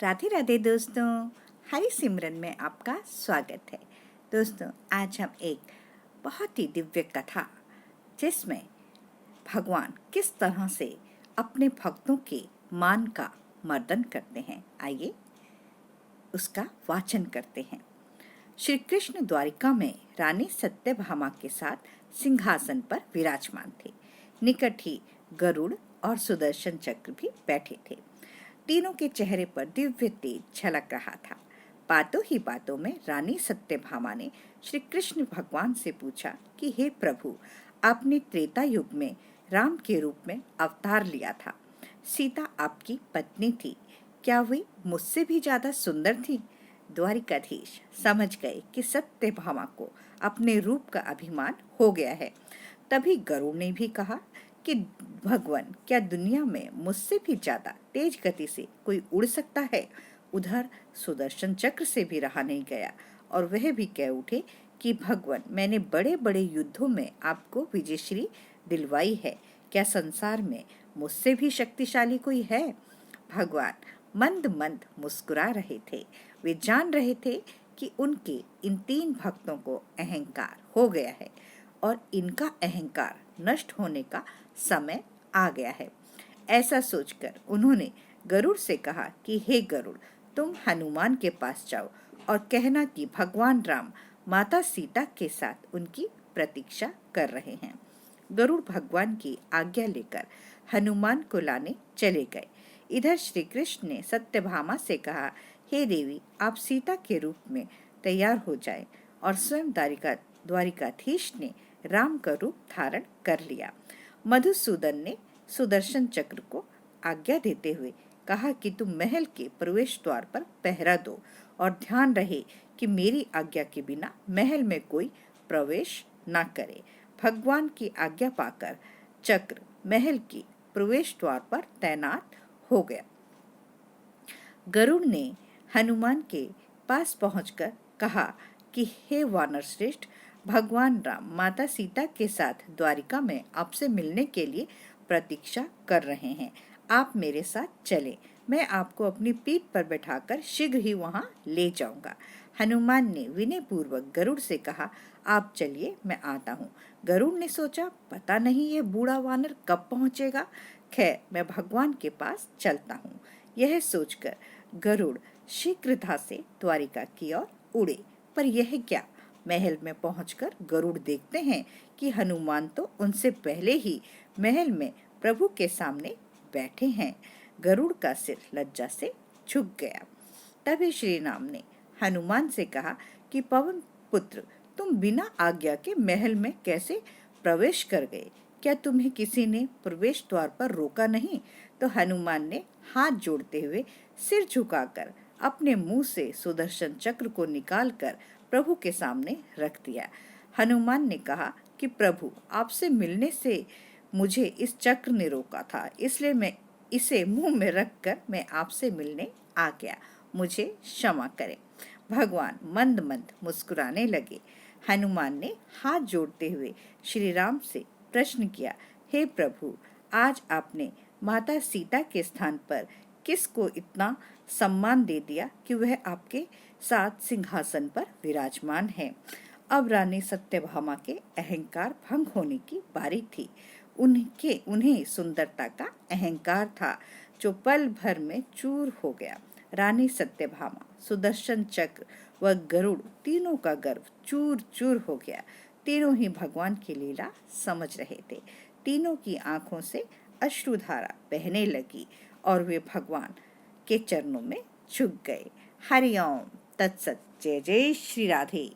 राधे राधे दोस्तों, हरी सिमरन में आपका स्वागत है। दोस्तों, आज हम एक बहुत ही दिव्य कथा जिसमें भगवान किस तरह से अपने भक्तों के मान का मर्दन करते हैं, आइए उसका वाचन करते हैं। श्री कृष्ण द्वारिका में रानी सत्यभामा के साथ सिंहासन पर विराजमान थे। निकट ही गरुड़ और सुदर्शन चक्र भी बैठे थे। तीनों के चेहरे पर दिव्य तेज झलक रहा था। बातों ही बातों में रानी सत्यभामा ने श्री कृष्ण भगवान से पूछा कि हे प्रभु, आपने त्रेता युग में राम के रूप में अवतार लिया था। सीता आपकी पत्नी थी, क्या वे मुझसे भी ज्यादा सुंदर थी? द्वारिकाधीश समझ गए कि सत्यभामा को अपने रूप का अभिमान हो गया है। तभी गरुड़ ने भी कहा कि भगवान, क्या दुनिया में मुझसे भी ज्यादा तेज गति से कोई उड़ सकता है? उधर सुदर्शन चक्र से भी रहा नहीं गया और वह भी कह उठे कि भगवान, मैंने बड़े बड़े युद्धों में आपको विजयश्री दिलवाई है, क्या संसार में मुझसे भी शक्तिशाली कोई है? भगवान मंद मंद मुस्कुरा रहे थे। वे जान रहे थे कि उनके इन तीन भक्तों को अहंकार हो गया है और इनका अहंकार नष्ट होने का समय आ गया है। ऐसा सोचकर उन्होंने गरुड़ से कहा कि हे गरुड़, तुम हनुमान के पास जाओ और कहना कि भगवान राम माता सीता के साथ उनकी प्रतीक्षा कर रहे हैं। गरुड़ भगवान की आज्ञा लेकर हनुमान को लाने चले गए। इधर श्री कृष्ण ने सत्यभामा से कहा, हे देवी, आप सीता के रूप में तैयार हो जाएं, और स्वयं द्वारिकाधीश ने राम का रूप धारण कर लिया। मधुसूदन ने सुदर्शन चक्र को आज्ञा देते हुए कहा कि तुम महल के प्रवेश द्वार पर पहरा दो और ध्यान रहे कि मेरी आज्ञा के बिना महल में कोई प्रवेश न करे। भगवान की आज्ञा पाकर चक्र महल की प्रवेश द्वार पर तैनात हो गया। गरुड़ ने हनुमान के पास पहुंचकर कहा कि हे वानर श्रेष्ठ, भगवान राम माता सीता के साथ द्वारिका में आपसे मिलने के लिए प्रतीक्षा कर रहे हैं। आप मेरे साथ चलें, मैं आपको अपनी पीठ पर बैठाकर शीघ्र ही वहां ले जाऊंगा। हनुमान ने विनय पूर्वक गरुड़ से कहा, आप चलिए, मैं आता हूँ। गरुड़ ने सोचा, पता नहीं ये बूढ़ा वानर कब पहुंचेगा। खैर, मैं भगवान के पास चलता हूँ। यह सोचकर गरुड़ शीघ्रता से द्वारिका की ओर उड़े। पर यह क्या, महल में पहुंचकर गरुड़ देखते हैं कि हनुमान तो उनसे पहले ही महल में प्रभु के सामने बैठे हैं। गरुड़ का सिर लज्जा से झुक गया। तभी श्री राम ने हनुमान से कहा कि पवन पुत्र, तुम बिना आज्ञा के महल में कैसे प्रवेश कर गए? क्या तुम्हें किसी ने प्रवेश द्वार पर रोका नहीं? तो हनुमान ने हाथ जोड़ते हुए सिर झुकाकर अपने मुंह से सुदर्शन चक्र को निकालकर प्रभु के सामने रख दिया। हनुमान ने कहा कि प्रभु, आपसे मिलने से मुझे इस चक्र ने रोका था, इसलिए मैं इसे मुंह में रखकर मैं आपसे मिलने आ गया, मुझे क्षमा करें। भगवान मंद मंद मुस्कुराने लगे। हनुमान ने हाथ जोड़ते हुए श्री राम से प्रश्न किया, हे प्रभु, आज आपने माता सीता के स्थान पर किसको इतना सम्मान दे दिया कि वह आपके साथ सिंहासन पर विराजमान है? अब रानी सत्यभामा के अहंकार भंग होने की बारी थी। उन्हें सुंदरता का अहंकार था जो पल भर में चूर हो गया। रानी सत्यभामा, सुदर्शन चक्र व गरुड़ तीनों का गर्व चूर चूर हो गया। तीनों ही भगवान की लीला समझ रहे थे। तीनों की आंखों से अश्रुधारा बहने लगी और वे भगवान के चरणों में झुक गए। हरि ओम तत्सत। जय जय श्री राधे।